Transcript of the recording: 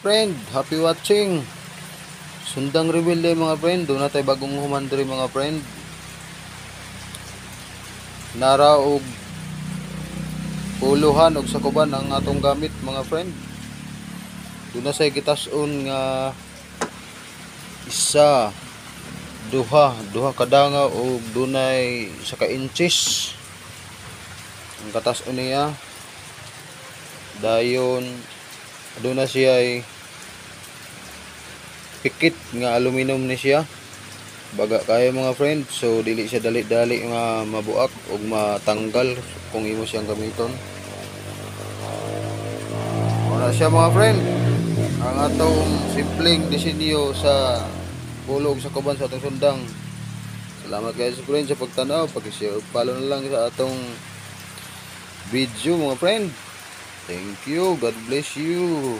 friend, happy watching. Sundang reveal day mga friend. Doon na tayo bagong human diri mga friend. Nara og puluhan og sakuban ang atong gamit mga friend. Doon na say gitas-on nga isa, duha kadanga og dunay isa ka inches. Ang katas-on niya dayon aduna siya ay pikit nga aluminum ni siya. Baga kayo mga friend, so dili siya dali-dali nga mabuak ug matanggal kung imo siyang gamiton. Wala siya mga friend. Ang atong simpleng disenyo sa pulog sa kuban sa atong sundang. Salamat guys friend sa pagtanaw, pag-share, follow na lang sa atong video mga friend. Thank you, God bless you.